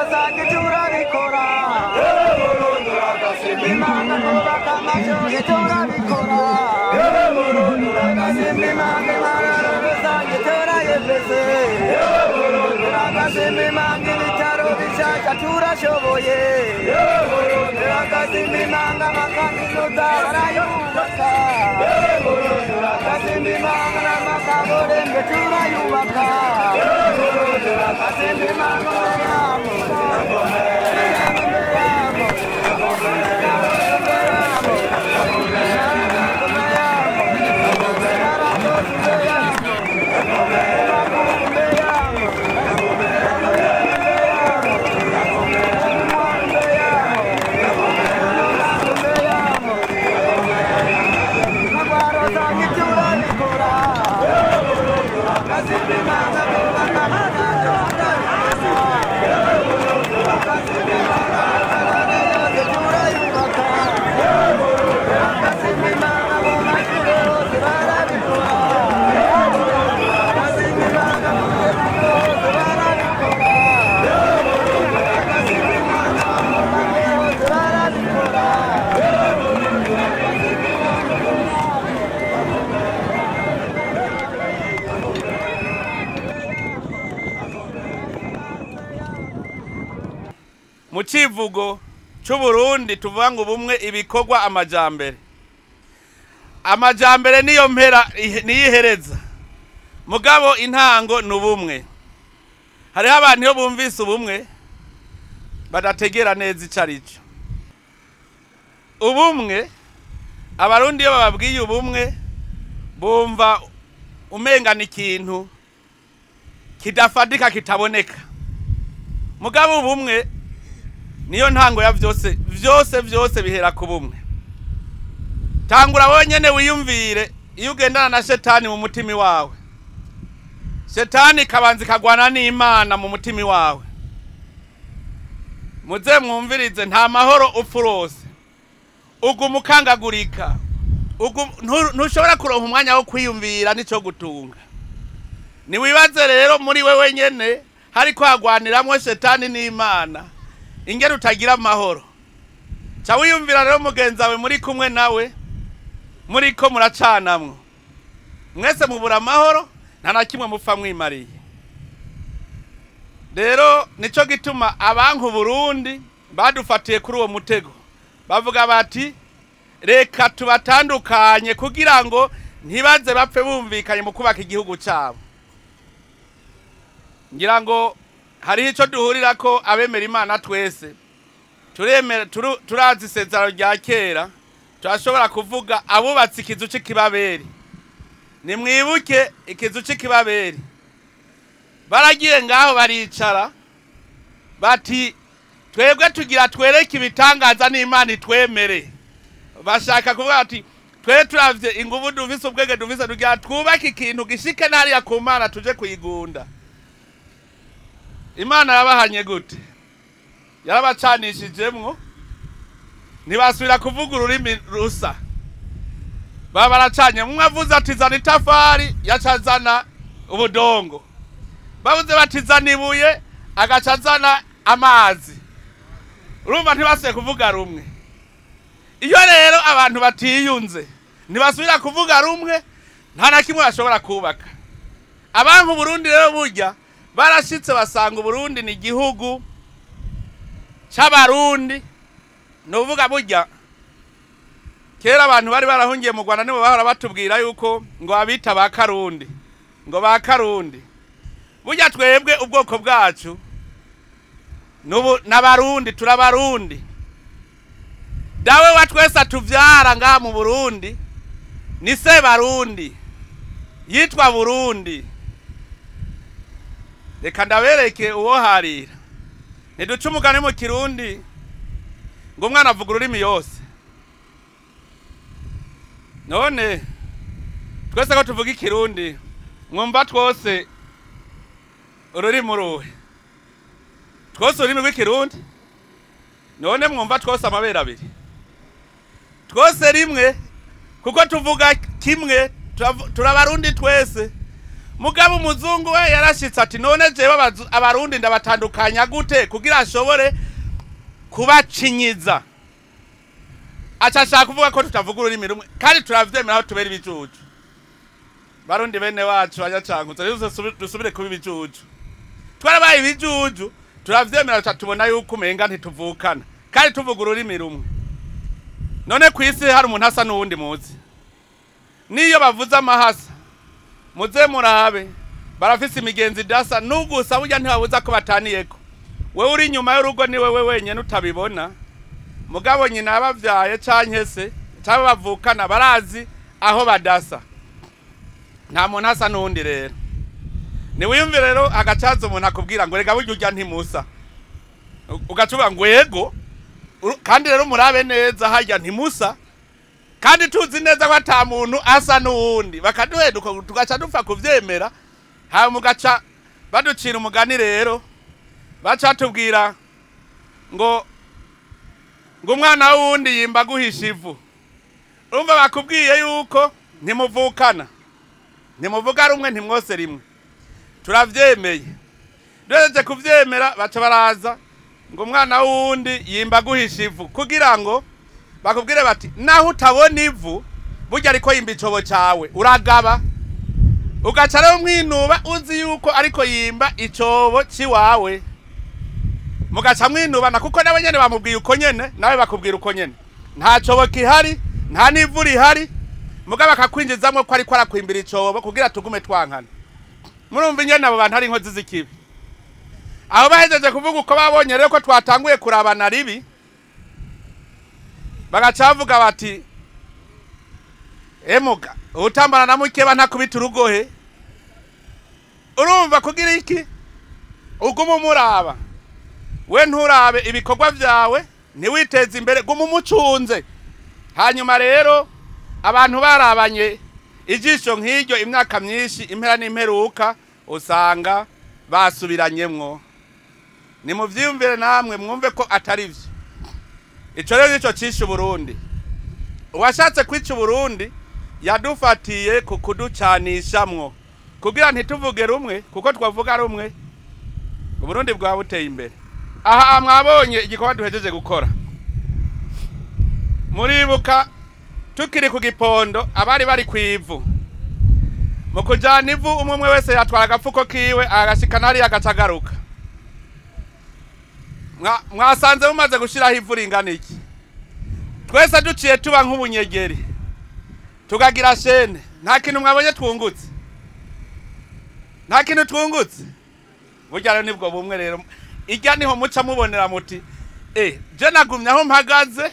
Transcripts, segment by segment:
Rosaki turabikora Imana kubaka amashuri turabikora Imana Rosaki turayefese Imana ibitaro bishaka turashoboye Imana amakaminuza barayubaka Imana amakaburimbi turayubaka mu kivugo cy'Uburundi tuvuga ngo ubumwe ibikorwa amajambere. Amajambere niyo mpera niyihereza. Mugabo intango n'ubumwe. Hariho abantu yo bumvise ubumwe badategera neza icarico. Ubumwe abarundi yo bababwiye ubumwe bumva umengana ikintu kidafadika kitaboneka. Mugabo ubumwe niyo ntango ya vyose bihera ku bumwe. Tangura wonyene wiyumvire iyo ugendana na shetani mu mutima wawe. Shetani kabanzi kagwana n'Imana mu mutima wawe. Muze mwumvirize nta mahoro upfurose. Ugumukangagurika. Ntushobora kuronka umwanya wo kwiyumvira nico gutunga. Ni wibaze rero muri wewe nyene hari kwagwaniramwe shetani n'Imana. Ingero utagira amahoro. Cha wiyumvira rero mugenza we muri kumwe nawe muriko muracanamwe. Mwese mubura amahoro nta na kimwe mupfa mwimariye. Rero nico gituma abantu Burundi badufatiye kuri uwo mutego. Bavuga bati reka tubatandukanye kugira ngo ntibaze bapfe bumvikanye mu kubaka igihugu cyabo. Ngira ngo hari ico duhurira ko abemera Imana twese turemera turazi isezerano rya kera turashobora kuvuga abubatse ikizu c'ikibaberi. Ni mwibuke ikizu c'ikibaberi baragiye ngaho baricara bati twebwe tugira twereke ibitangaza n'Imana itwemere. Bashaka kuvuga ati twe turavye ingubu duvise ubwege duvise tugira twubaka ikintu gishike nariya ku Mana tuje kuyigunda. Imana yabahanye gute? Yarabacanishijemwo ntibasubira kuvuga ururimi rusa. Baba baracanye umwe avuze ati zana itafari yacazana ubudongo. Bavuze bati zana ibuye agacazana amazi. Urumva ntibasubiye kuvuga rumwe. Iyo rero abantu batiyunze ntibasubira kuvuga rumwe nta na kimwe bashobora kubaka. Abantu Burundi rero burya barashitse basanga Burundi ni igihugu c'abarundi. Nuvuga burya kera abantu bari barahungiye mu Rwanda nibo bahora batubwira yuko ngo abita ba Karundi ngo ba Karundi. Burya twebwe ubwoko bwacu nubu n'abarundi turabarundi. Dawe wa twese atuvyara ngaha mu Burundi ni se Barundi yitwa Burundi. Reka ndabereke uwo harira. Ntiduca umugani mu Kirundi ngo umwana avuga ururimi yose. None twese ko tuvuga Ikirundi mwumva twose ururimi ruhe? Twose ururimi rw'Ikirundi? None mwumva twose amabere abiri? Twose rimwe kuko tuvuga kimwe turabarundi twese. mugabo umuzungu we yarashitse ati none jewe abarundi ndabatandukanya gute kugira ashobore kubacinyiza. Acashaka kuvuga ko tutavuga ururimi rumwe kandi turavyemera aho tubera ibijuju. Barundi bene wacu aya Cankuzo rero dusubire kuba ibijuju. Twarabaye ibijuju turavyemera tubona yuko umenga ntituvukana kandi tuvuga ururimi rumwe. None kwisi hari umuntu asa n'uwundi muzi. Niyo bavuza amahasa muze murabe barafise imigenzi dasa nugusa burya ntibabuza ko bataniyeko. Wewe uri nyuma y'urugo ni wewe wenyene utabibona. Mugabo nyina abavyaye canke se cyaba bavukana barazi aho badasa. Nta muntu asa n'undi rero. Ni wiyumvire rero agacaza umuntu akubwira ngo rega buryo urya ntimusa. Ugacuba ngo yego kandi rero murabe neza harya ntimusa. Kandi tuzi neza ko ata muntu asa n'uwundi bakaduheduka tugaca dupfa kuvyemera. Ha mugaca baducira umugani rero baca tubwira ngo umwana wundi yimba guhisha ivu. Urumva bakubwiye yuko ntimuvukana. Ntimuvuga rumwe ntimwose rimwe. Turavyemeye. Duhejeje kuvyemera baca baraza ngo umwana wundi yimba guhisha ivu kugira ngo bakubwire bati naho utabona ivu burya ariko yimba icobo cawe uragaba. Ugaca rero mwinuba uzi yuko ariko yimba icobo ciwawe. Mugaca mwinubana kuko nawe nyene bamubwiye uko nyene nawe bakubwira uko nyene. Nta cobo kihari, nta nivu rihari. Mugaba akakwinjizamwe ko ariko arakwimbira icobo kugira tugume twankana. Murumva nyene abo bantu ari inkozi z'ikibi. Aho bahejeje kuvuga uko babonye rero ko twatanguye kurabana ribi. Bagacavuga bati emuga utambana na mukeba ntakubita urugohe. Urumva kugira iki? Uguma umuraba. We nturabe ibikorwa vyawe ntiwiteze imbere guma umucunze. Hanyuma rero abantu barabanye ijisho nk'iryo imyaka myinshi impera n'imperuka usanga basubiranyemwo. Ni muvyumvire namwe mwumve ko atari vyo. Ico rero nico cisha Burundi. Uwashatse kwica Burundi yadufatiye kukuducanishamwo kugira ntituvuge rumwe kuko twavuga rumwe Burundi bwa buteye imbere. Aha mwabonye igikorwa duhejeje gukora. Muribuka tukiri ku gipondo abari bari kwivu. Mu kujana ivu umwe wese yatwara agafuko kiwe agashikana ari agacagaruka. Mwasanze mumaze gushiraho ivu ringana iki. Twese duciye tuba nk'ubunyegeri. Tugagira shene. Nta kintu mwabonye twungutse. Nta kintu twungutse. Burya rero nibwo bumwe rero. Ijya niho muca mubonera muti je nagumye aho mpagaze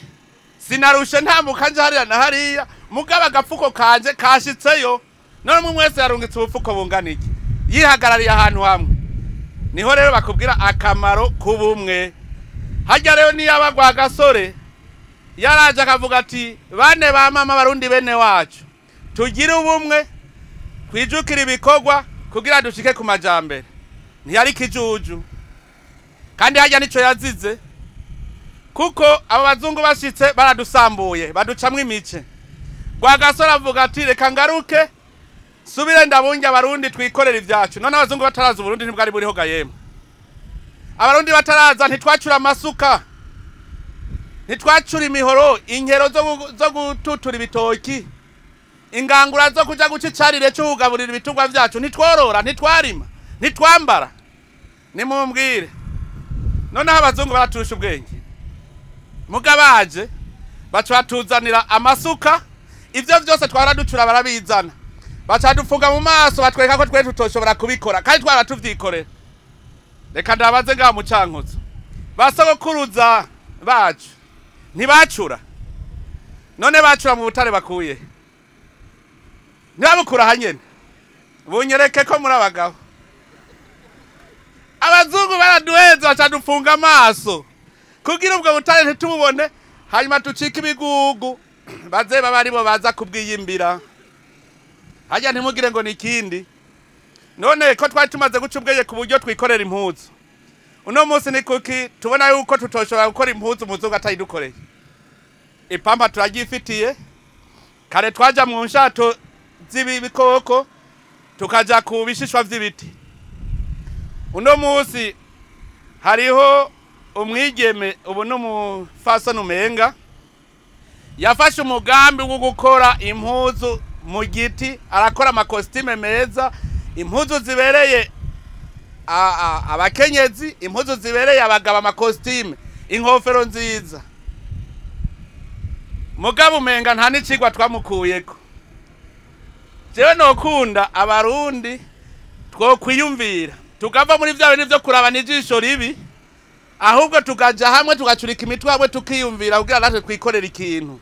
sinarushe ntambuka nje hariya na hariya mugaba agafuko kanje kashitseyo none mu mwese yarungitse ubufuko bungana iki yihagarariye ahantu hamwe. Niho rero bakubwira akamaro kubumwe. Hajya rero ni yabagwa gasore yaraje akavuga ati bane ba mama barundi bene wacu tugire ubumwe kwijukira ibikorwa kugira dushike ku majambere. Ntiyari kijuju kandi hajya nico yazize kuko abo bazungu bashitse baradusambuye baducamwe imice. Rwagasore avuga ati reka ngaruke subire ndabunja abarundi twikorera ivyacu. None abazungu bataraza Burundi ntibwari buriho gayema. Abarundi bataraza ntitwacura amasuka ntitwacura imihoro inkero zo gututura ibitoki ingangura zo kuja gucicarire cyo kugaburira ibitungwa vyacu ntitworora ntitwarima ntitwambara. Nimumbwire none abazungu baraturusha ubwenge mugabaje bacu batuzanira amasuka ivyo vyose twara ducura barabizana baca dufunga mu maso batwereka ko twe tutoshobora kubikora kandi twara tuvyikorera. Reka ndabaze nga mu Cankuzo basogokuruza bacu ntibacura none bacura mu butare bakuye ntibabukura hanyene bunyereke ko muri abagabo. Abazungu baraduheza baca dufunga amaso kugira ubwo butare ntitububone hanyuma tucika ibigugu baze babaribo baza kubwiyimbira. Hajya ntimugire ngo nikindi none ko twari tumaze guca ubweye ku buryo twikorera impuzu. Uno munsi ni kuki tubona yuko tutoshobora gukora impuzu umuzungu atayidukoreye. Ipampa turagifitiye kare twaja mu nshato z'ibikoko tukaja ku bishishwa vy'ibiti. Uno musi hariho umwigeme ubu n'umufasoni umenga yafashe umugambi wo gukora impuzu mu giti, arakora amakositime meza, impuzu zibereye abakenyezi, impuzu zibereye abagabo amakositime, inkofero nziza. Mugabo umenga nta n'icigwa twamukuyeko. Jewe nokunda abarundi twokwiyumvira tukava muri vya bintu vyo kuraba n'ijisho ribi, ahubwo tukaja hamwe tugacurika imitwe hamwe tukiyumvira kugira natwe twikorera ikintu.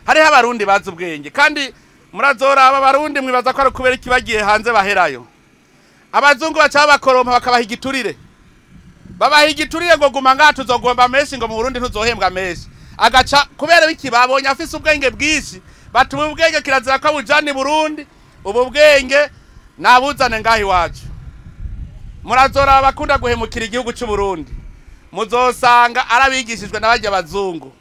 Hariho abarundi bazi ubwenge kandi murazoraba abarundi mwibaza ko ari kubera ikibagiye hanze baherayo. Abazungu baca bakorompa bakabaha igiturire. Babaha igiturire ngo guma ngaha tuzogomba menshi ngo mu Burundi ntuzohembwa menshi. Agaca kubera biki babonye afise ubwenge bwinshi, batuma ubwenge kirazira ko bujana i Burundi, ubu bwenge nabuzane ngaha iwacu. Murazoraba bakunda guhemukira igihugu cy'u Burundi, muzosanga arabigishijwe n'abajya abazungu.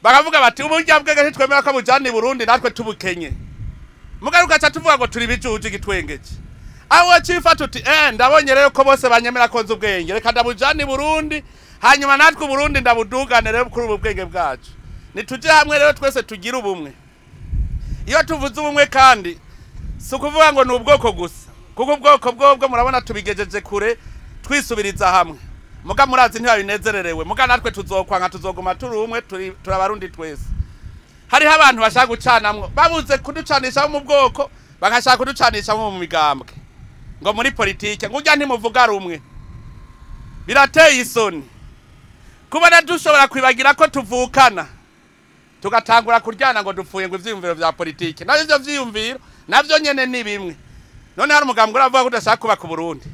Bakavuga bati uburyo bwenge ntitwemera ko bujana i Burundi natwe tubukenye. Mugaruka ca tuvuga ngo turi bijuju gitwengeje. Aho cifata uti ndabonye rero ko bose banyemera ko nzi ubwenge, reka ndabujana i Burundi, hanyuma natwe u Burundi ndabudugane rero kuri ubu bwenge bwacu. Nituje hamwe rero twese tugira ubumwe. Iyo tuvuze ubumwe kandi si ukuvuga ngo ni ubwoko gusa, kuko ubwoko bwobwo murabona tubigejeje kure twisubiriza hamwe. Muga murazi ntibabinezererewe, muga natwe tuzokwanka tuzoguma turi umwe, turabarundi twese. Hariho abantu bashaka gucanamwo, babuze kuducanisha mu bwoko, bagashaka kuducanisha mu migambwe. Ngo muri politike ngujya ntimuvuga rumwe. Birateye isoni. Kuba dushobora kwibagira ko tuvukana, tugatangura kuryana ngo dupfuye ngo ivyiyumviro vya politike. Navyo ivyo vyiyumviro navyo nyene ni bimwe. None hari umugambwe uravuga ko udashaka kuba ku Burundi,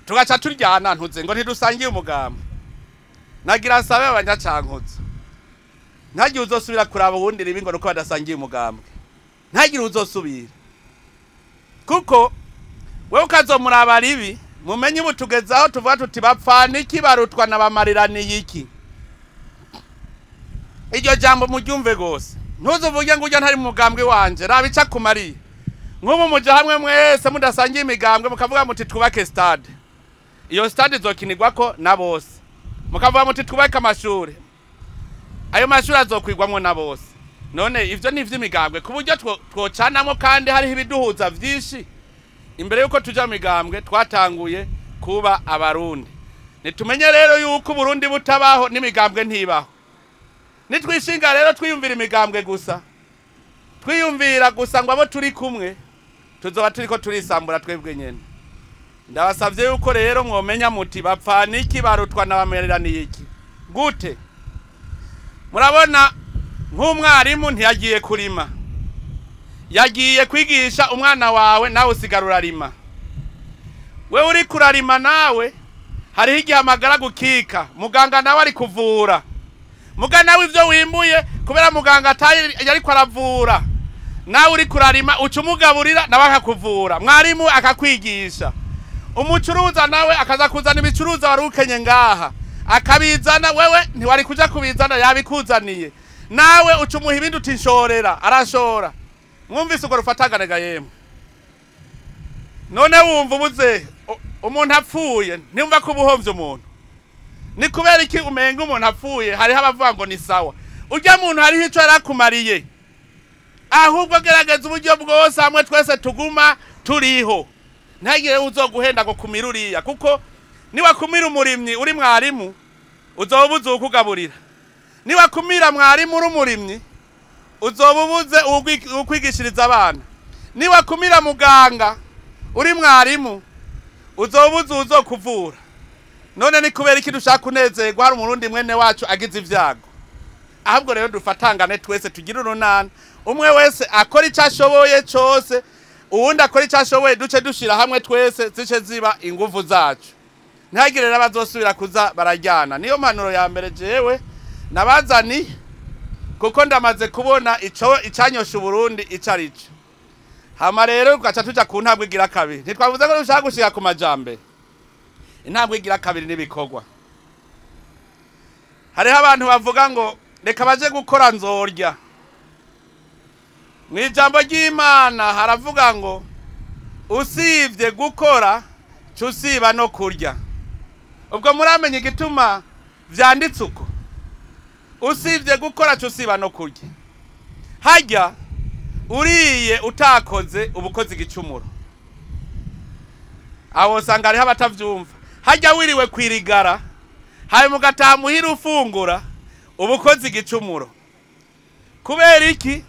tugaca turyana ntuze ngo ntidusangiye umugambo. Nagira nsabe abanyacankuzo, ntagiye uzosubira kuraba uwundi ribi ngo nuko badasangiye umugambwe, ntagiye uzosubira. Kuko wewe ukazomuraba ribi, mumenye ubu tugezaho tuvuga tuti bapfana iki barutwa n'abamariraniye iki. Iryo jambo muryumve gose, ntuzuvuge ngo ujya ntari mu mugambwe wanje, rabica kumariye. Nk'ubu muja hamwe mwese mudasangiye imigambwe mukavuga muti twubake stade. Iyo stade izokinirwako na bose. Mukavuga muti twubake amashuri. Ayo mashuri azokwigwamwo na bose. None ivyo ni ivy'imigambwe ku buryo twocanamo kandi hariho ibiduhuza vyinshi. Imbere yuko tuja mu migambwe twatanguye kuba abarundi. Nitumenye rero yuko Burundi butabaho n'imigambwe ntibaho. Nitwishinga rero twiyumvira imigambwe gusa. Twiyumvira gusa ngo abo turi kumwe tuzoba turiko turisambura twebwe nyene. Ndabasavye yuko rero mwomenya muti bapfana iki barutwa n'abamereraniye iki. Gute? Murabona nk'umwarimu ntiyagiye kurima, yagiye kwigisha umwana wawe nawe usigarura rima. Wewe uri kurarima nawe hariho igihe amagara gukika, muganga nawe ari kuvura. Muga nawe ivyo wimbuye kubera muganga atayi yariko aravura, nawe uri kurarima ucumugaburira nawe akakuvura, mwarimu akakwigisha. Umucuruza nawe akaza kuzana ibicuruza wari ukenye ngaha, akabizana wewe ntiwari kuja kubizana yabikuzaniye, nawe ucumuha ibindi utinshorera arashora. Mwumvise uko rufataganaga yemwe. None wumva ubuze umuntu apfuye ntimva ko ubuhovye umuntu. Ni kubera iki umenga umuntu apfuye hariho abavuga ngo ni sawa. Ujya muntu hariho ico yarakumariye. Ahubwo gerageza uburyo bwose hamwe twese tuguma turiho. Ntagire uzoguhenda ngo kumiruriya, kuko niwa kumira umurimyi uri mwarimu uzobuze ukugaburira. Niwa kumira mwarimu uri umurimyi uzobubuze ukwigishiriza abana. Niwa kumira muganga uri mwarimu uzobuze uzokuvura. None ni kubera iki dushaka kunezerwa hari umurundi mwene wacu agize ivyago. Ahubwo rero dufatangane twese tugira urunana, umwe wese akora icashoboye cyose, uwundi akora icashoboye duce dushira hamwe twese zice ziba ingufu zacu. Ntagire rero abazosubira kuza barajyana. Niyo manuro ya mbere jewe nabazani, kuko ndamaze kubona icanyosha Burundi icarico. Hama rero ugaca tuja ku ntabwe igira kabiri. Ntitwavuze ko dushaka gushika ku majambe. Intabwe igira kabiri nibikorwa. Hariho abantu bavuga ngo reka baje gukora nzorya. mu ijambo ry'Imana haravuga ngo usibye gukora cusiba no kurya. Ubwo muramenye igituma vyanditse uko, usibye gukora cusiba no kurya. Hajya uriye utakoze ubukozi igicumuro. Abo usanga hariho abatavyumva. Hajya wiriwe kwirigara hanyuma ugataha muhira ufungura ubukozi igicumuro. Kubera iki?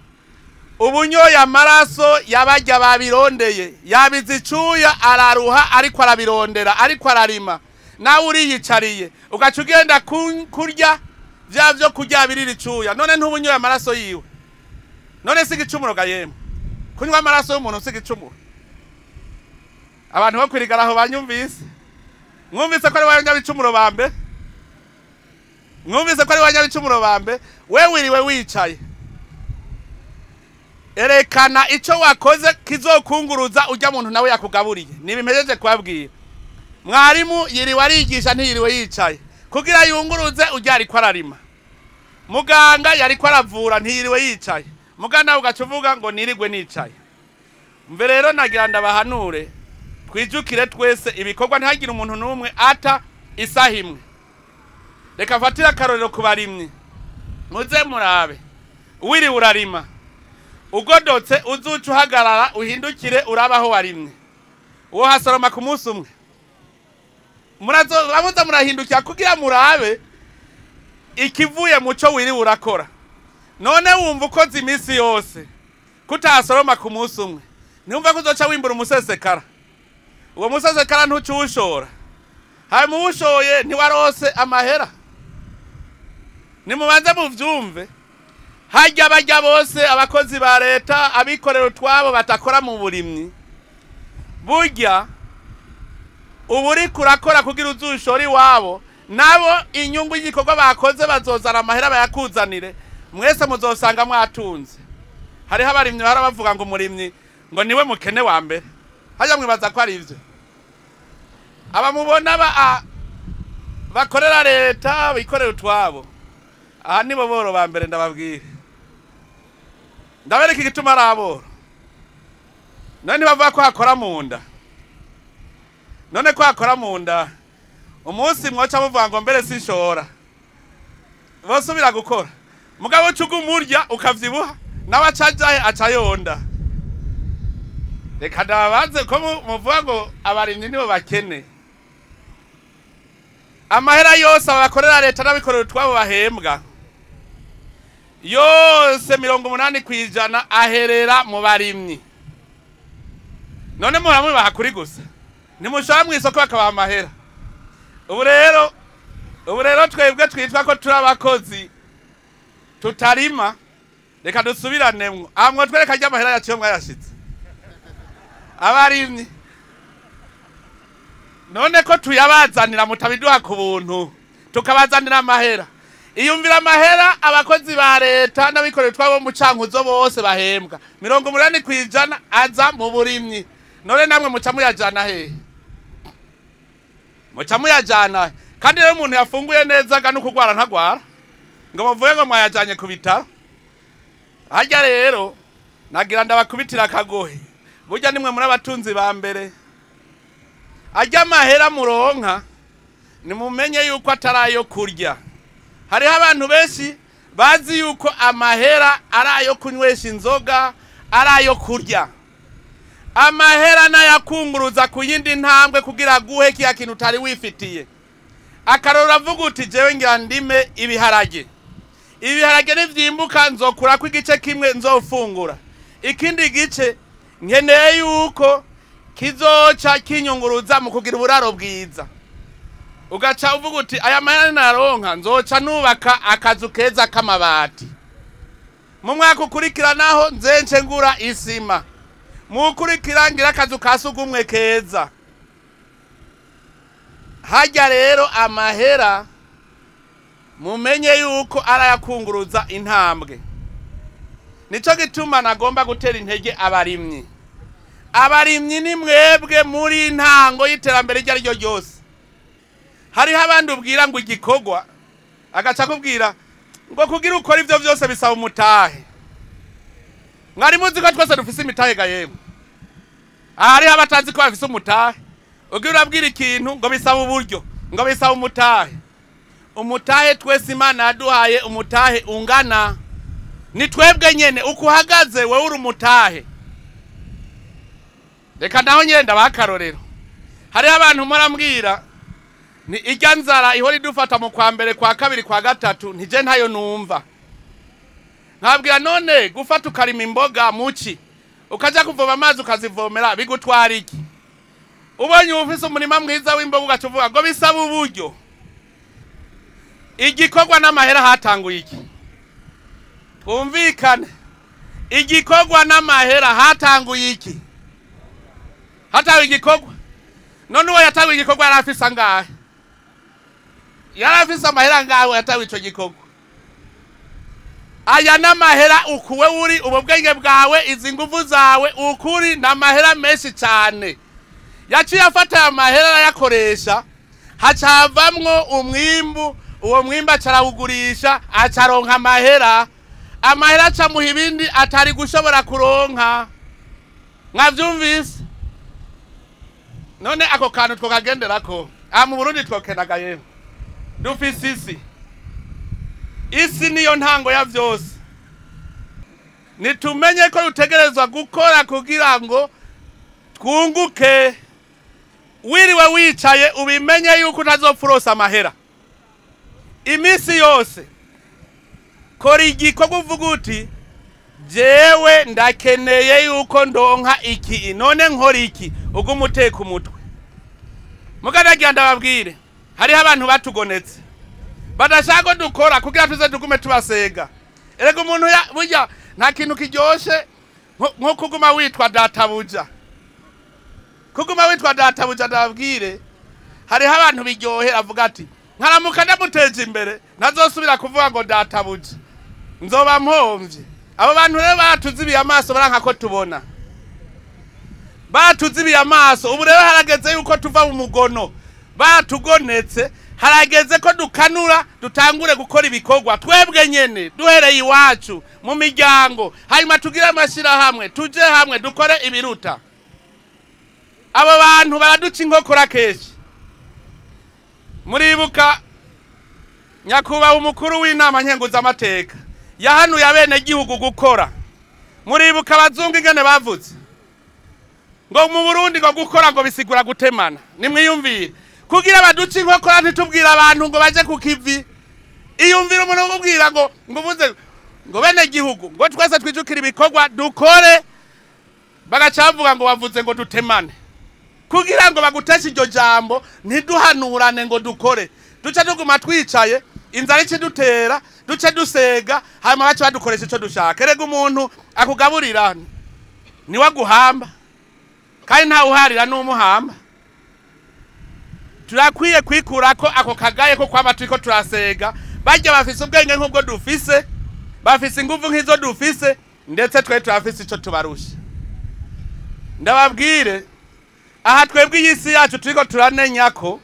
Ubunyoye amaraso yabajya babirondeye, yabizicuya araruha ariko arabirondera ariko ararima. Nawe uriyicariye ugaca ugenda kurya vyo kurya biriricuya. None ntubunyoye amaraso yiwe. None si igicumuro ga yemwe. Kunywa amaraso y'umuntu si igicumuro. Abantu bo kwirigara aho banyumvise. Mwumvise ko ari wanyabicumuro bambe? Mwumvise ko ari wanyabicumuro bambe? We wiriwe wicaye. Erekana ico wakoze kizokunguruza ujya muntu nawe yakugaburiye. Nibimpejeje kubabwira. Mwarimu yiriwe arigisha ntiyiriwe yicaye. Kugira yunguruze ujya ariko ararima. Muganga yariko aravura ntiyiriwe yicaye. Mugana ugacuvuga ngo nirigwe nicaye. Mve rero nagira ndabahanure twijukire twese ibikorwa ntihagire umuntu numwe ata isaha imwe. Reka fatira karorero kubarimyi. Muze murabe. Wiri urarima. Ugodotse uzuca uhagarara uhindukire urabaho warimye. Uwo hasoroma ku munsi umwe. Muramuza murahindukira kugira murabe ikivuye muco wiri urakora. None wumva ukoze iminsi yose kutasoroma ku munsi umwe. Numva ko uzoca wimbura umusesekara. Uwo musesekara ntucushora. Hanyuma uwushoye ntiwarose amahera. Nimubanze muvyumve. Hajya bajya bose abakozi ba leta abikorera utwabo batakora mu burimyi. Burya uburi kurakora kugira uzushori wabo nabo inyungu y'igikorwa bakoze bazozana amahera bayakuzanire. Mwese muzosanga mwatunze. Hariho abarimyi barabavuga ngo umurimyi ngo niwe mukene wa mbere. Hajya mwibaza ko ari ivyo. Abamubona bakorera leta bikorera utwabo. Aha nibo boro ba mbere ndababwira. Ndabereka igituma araboro. None bavuga ko hakora mu nda. None ko hakora mu nda. Umunsi mwoca muvuga ngo mbere sinshora. Bosubira gukora. Mugabo cugu murya ukavyibuha nawe acajahe acayonda. Reka ndabaze ko muvuga ngo abarimyi nibo bakene. Amahera yose abakorera leta n'abikorera utwabo bahembwa. Yose 80% aherera mu barimyi. None muhamwe bahakuri gusa. Nimushaka mwisoko bakabaha amahera. Ubu rero twebwe twitwa ko turi abakozi tutarima. Reka dusubiranemo. Amwe twereka rya amahera yaciye mwayashitse. Abarimyi. None ko tuyabazanira mutabiduha ku buntu. Tukabazanira amahera. Iyumvira amahera abakozi ba leta n'abikorera twabo mu Cankuzo bose bahembwa 80% aza mu burimyi. None namwe muca muyajana he? Muca muyajana. Kandi rero umuntu yafunguye neza ga no kugwara ntagwara. Ngo bavuye ngo mwayajanye ku bitaro. Hajya rero nagira ndabakubitira akagohe. Burya nimwe muri abatunzi ba mbere. Ajya amahera muronka nimumenye yuko atarayo kurya. Hariho abantu benshi bazi yuko amahera arayo kunywesha inzoga, arayo kurya. Amahera nayakunguruza ku yindi ntambwe kugira guhe kiya kintu utari wifitiye. Akarora avuga uti jewe ngira ndime ibiharage. Ibiharage nivyimbuka nzokura ku igice kimwe nzofungura. Ikindi gice nkeneye yuko kizoca kinyunguruza mu kugira uburaro bwiza. Ugaca uvuga uti aya mahera naronka nzoca nubaka akazu keza k'amabati. Mu mwaka ukurikiranaho nzence ngura isima. Mu ukurikirangira akazu kasugumwe keza. Hajya rero amahera mumenye yuko arayakunguruza intambwe. Nico gituma nagomba gutera intege abarimyi. Abarimyi ni mwebwe muri ntango y'iterambere rya ryo ryose. Hariho abandi ubwira ngo igikorwa agaca kubwira ngo kugira ukora ivyo byose bisaba umutahe. mwari muzi ko twese dufise imitahe ga yemwe ahari abatazi ko bafise umutahe ugira urabwira ikintu ngo bisaba uburyo ngo bisaba umutahe twese Imana yaduhaye umutahe ungana ni twebwe nyene ukuhagaze wewe uri umutahe reka naho nyenda bakarorero hari abantu murambwira ni irya nzara ihora idufata mu kwa mbere kwa kabiri kwa gatatu ntije ntayo numva nkabwira none gufata ukarima imboga muci ukaja kuvoma amazi ukazivomera bigutwara iki ubonye ufise umurima mwiza w'imboga ugacuvuga ngo bisaba uburyo igikorwa n'amahera hatanguye iki twumvikane igikorwa n'amahera hatanguye iki hatawe igikorwa none uwo yatawe igikorwa yarafise angahe yarafise amahera ngawe yatawe ico gikorwa aya n'amahera ukuwe uri ubu bwenge bwawe izi nguvu zawe ukuri n'amahera menshi cyane yaciye afata aya mahera yakoresha hacavamwo umwimbu uwo mwimba acarawugurisha acaronka amahera acamuha ibindi atari gushobora kuronka mwavyumvise none ako kantu twokagenderako mu Burundi twokenaga yewe dufise isi niyo ntango ya vyose nitumenye ko dutegerezwa gukora kugira ngo twunguke wiriwe wicaye ubimenye yuko utazopfurosa amahera imisi yose kora igikorwa uvuga uti jewe ndakeneye yuko ndonka iki none nkora iki ubwo umuteka umutwe mugadagira ndababwire hariho abantu batugonetse badashaka dukora kugira tuze dugume tubasega erega umuntu burya nta kintu kiryoshe nko kuguma witwa databuja ndababwire hariho abantu biryohera avuga ati nkaramuka ndamuteje imbere ntazosubira kuvuga ngo databuja nzoba mpomvye abo bantu rero batuzibiye amaso baranka ko tubona batuzibiye amaso ubu rero harageze yuko tuva mu mugono batugonetse harageze ko dukanura dutangure gukora ibikorwa twebwe nyene duhereye iwacu mu miryango hanyuma tugira amashira hamwe tuje hamwe dukore ibiruta abo bantu baraduca inkokora keshi muribuka nyakubahwa umukuru w'inama nkenguzamateka yahanuye abenegihugu gukora muribuka abazungu ingene bavuze ngo mu Burundi ngo gukora ngo bisigura gutemana nimwiyumvire kugira baduca inkokora ntitubwira abantu ngo baje ku kivi iyumvira umuntu ubwira ngo uvuze ngo benegihugu ngo twese twijukira ibikorwa dukore bagacavuga ngo bavuze ngo dutemane kugira ngo baguteshe iryo jambo ntiduhanurane ngo dukore duce tuguma twicaye inzara ikidutera duce dusega hanyuma bace badukoresha ico dushaka erega umuntu akugaburira ni waguhamba kandi nta uharira n'umuhamba turakwiye kwikurako ako kagaye ko kwaba turiko turasega bajya bafise ubwenge nk'ubwo dufise bafise inguvu nk'izo dufise ndetse twe turafise ico tubarusha ndababwire aha twebwe iyisi yacu turiko turanenyako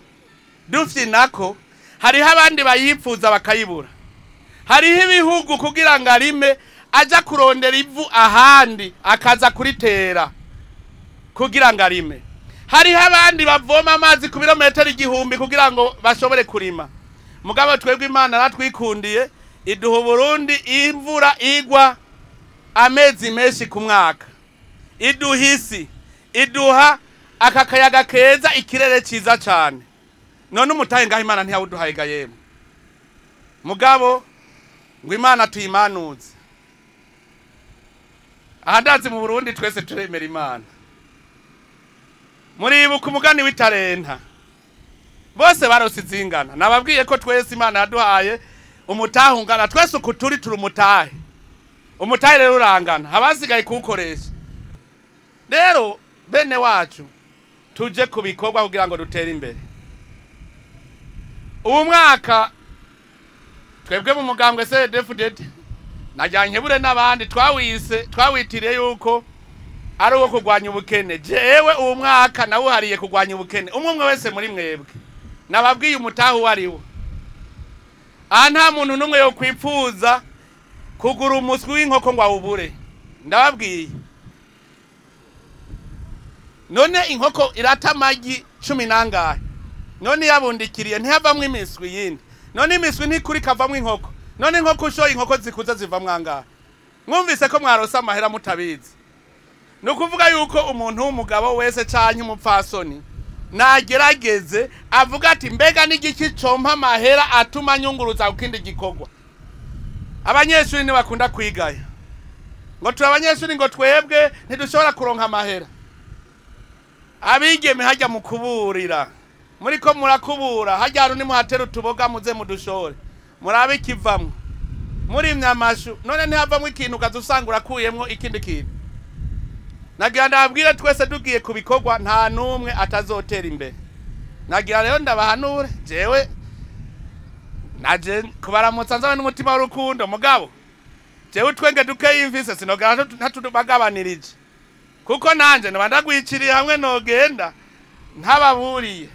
dufyinako hariho abandi bayipfuza bakayibura hariho ibihugu kugira ngo arime aja kurondera ivu ahandi akaza kuritera kugira ngo arime hariho abandi bavoma amazi ku birometero 1000 kugira ngo bashobore kurima mugabo twebwe Imana natwikundiye iduha Burundi imvura igwa amezi menshi ku mwaka iduhisi iduha akakayaga keza ikirere ciza cyane none umutahe ngaho Imana ntiyawuduhaye ga yemwe mugabo ngo Imana tuyimanuze ahandazi mu Burundi twese turemera Imana muribuka umugani w'itarenta bose barose izingana nababwiye ko twese Imana yaduhaye umutahe ungana twese uko turi umutahe rero urangana abasigaye kuwukoresha rero bene wacu tuje kubikorwa kugira ngo dutere imbere ubu mwaka twebwe mu mugambwe Cndd-Fdd najyanye bure n'abandi twawitiriye yuko ari uwo kurwanya ubukene jewe uwo mwaka nawuhariye kurwanya ubukene umwe wese muri mwebwe nababwiye umutahe wariwo aha nta muntu n'umwe yo kwipfuza kugura umuswi w'inkoko ngo awubure ndababwiye none inkoko irata amagi 10 nangahe none yabundikiriye ntiyavamwe imiswi yindi none imiswi ntikuri kavamwe inkoko none inkoko ushoye inkoko zikuza zivamwe angahe mwumvise ko mwarose amahera mutabizi nukuvuga yuko umuntu w'umugabo wese canke umupfasoni nagerageze avuga ati mbega n'igiki compa amahera atuma nyunguruza ukindi gikorwa abanyeshuri ni bakunda kwigaya ngo turi abanyeshuri ngo twebwe ntidushobora kuronka amahera abigeme hajya mu kuburira muri ko murakubura hajya harundi muhatera utuboga muze mudushore murabe ikivamwe muri myamashu none ntihavamwe ikintu ukazusanga urakuyemwo ikindi kintu nagira ndababwire twese dugiye kubikorwa nta numwe atazotera imbere nagira rero ndabahanure jewe naje kubaramutsa nzawe n'umutima w'urukundo mugabo jewe utwenge dukeyimvise sinogara ntatubagabanirije kuko nanje nabanda gwiciriye hamwe nogenda ntababuriye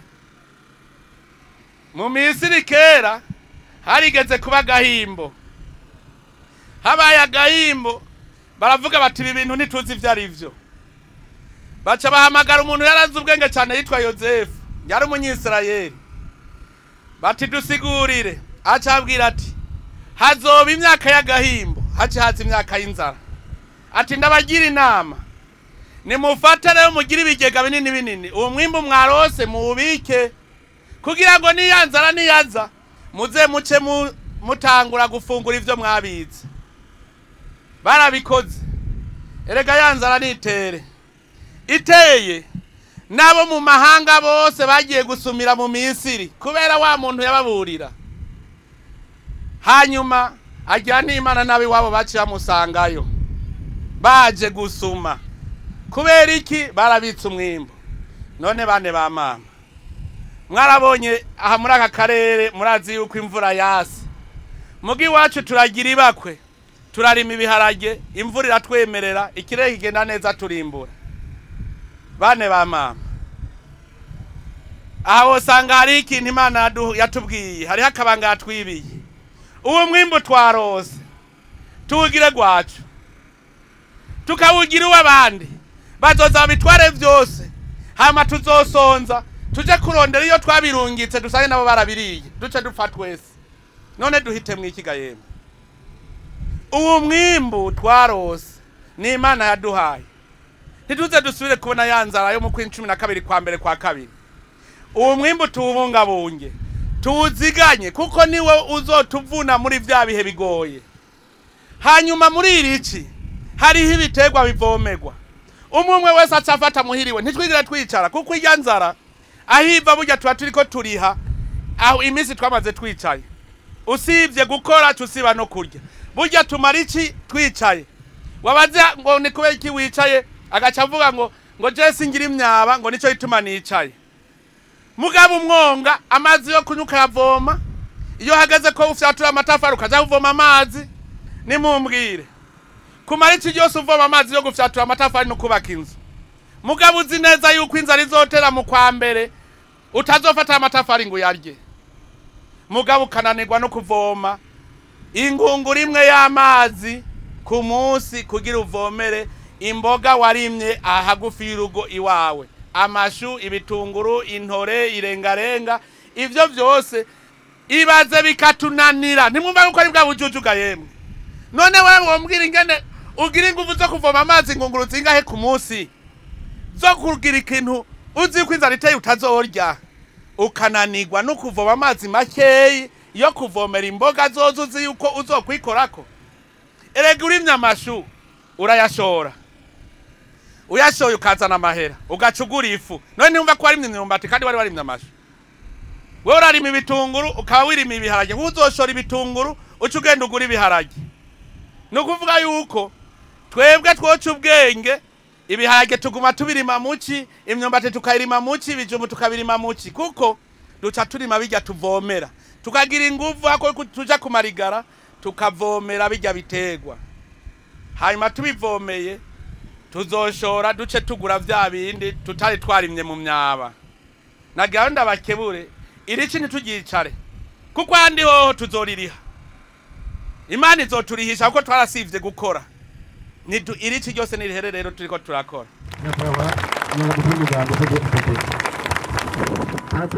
mu Misiri kera harigeze kuba gahimbo habaye agahimbo baravuga bati ibi bintu ntituzi ivyo ari vyo baca bahamagara umuntu yarazi ubwenge cyane yitwa Yozefu yari umunyisirayeli bati dusigurire acabwira ati hazoba imyaka y'agahimbo haza imyaka y'inzara ati ndabagira inama nimufate rero mugira ibigega binini binini uwo mwimbu mwarose muubike kugira ngo niyanzara niyaza muze muce mutangura gufungura ivyo mwabize barabikoze erega yanzara nitere iteye nabo mu mahanga bose bagiye gusumira mu Misiri kubera wa muntu yababurira hanyuma ajya n'Imana nabi wabo baciye bamusangayo baje gusuma kubera iki barabitse umwimbo none bane ba mama mwarabonye aha muri aka karere murazi yuko imvura yase mugi wacu turagira ibakwe turarima ibiharage imvura iratwemerera ikirere kigenda neza turimbura bane ba mama aho sanga hari ikintu Imana yatubwiye hari hakabanga yatwibiye uwo mwimbu twarose tuwugire gwacu tukawugira uw'abandi bazoza bitware vyose hama tuzosonza tuje kurondera iyo twabirungitse dusange nabo barabiriye duce dupfa twese none duhite mwikiga yemwe uwo mwimbu twarose ni Imana yaduhaye ntituze dusubire kubona yanzara yo mu kwin 12 kwa mbere kwa kabiri uwo mwimbu tuwubungabunge tuwuziganye kuko niwe uzotuvuna muri vya bihe bigoye hanyuma muri irici hariho ibiterwa bivomerwa umwe wese acafata muhiriwe ntitwigira twicara kuko iyanzara ahiva burya tuba turiko turiha aho imisi twamaze twicaye usivye gukora tusiba no kurya burya tumara iki twicaye wabaza ngo ni kubera iki wicaye agaca avuga ngo je singira imyaba ngo nico ituma nicaye mugabo umwonga amazi yo kunyuka yavoma iyo hageze ko ufyatura amatafari ukaja kuvoma amazi nimumbwire kumara iki cyose uvoma amazi yo gufyatura amatafari no kubaka inzu mugabo uzi neza yuko inzara izotera mu kwa mbere utazofata amatafari ngo yarye mugabo kananirwa no kuvoma ingunguru imwe y'amazi ku munsi kugira uvomere imboga warimye ahagufi y'urugo iwawe amashu ibitunguru intore irengarenga ivyo vyose ibaze bikatunanira ntimwumva uko ari bwa bujujuga yemwe none wewe wombwira ingene ugira ingufu zo kuvoma amazi ingunguru zingahe ku munsi zo kugira ikintu uzi ko inzara iteye utazorya ukananirwa no kuvoma amazi makeyi yo kuvomera imboga zozo uzi yuko uzokwikorako erega urimye amashu urayashora uyashoye ukazana amahera ugacugura ifu none ntumva ko warimye imyumbati kandi wari warimye amashu wewe urarima ibitunguru ukaba wirima ibiharage uzoshora ibitunguru uca ugenda ugura ibiharage nukuvuga yuko twebwe twoca ubwenge ibiharage tuguma tubirima muci imyumbati tukayirima muci ibijumbu tukabirima muci kuko duca turima bijya tuvomera tukagira ingufu hako tuja kumarigara tukavomera bijya bitegwa hanyuma tubivomeye tuzoshora duce tugura vya bindi tutari twarimye mu myaba na gahunda bakebure irici ntitugicare kuko andi hoho tuzoririha Imana izoturihisha kuko twarasivye gukora irici ryose nirihere rero turiko turakora. Nyakubahwa, umukuru w'umugambwe Cndd-Fdd.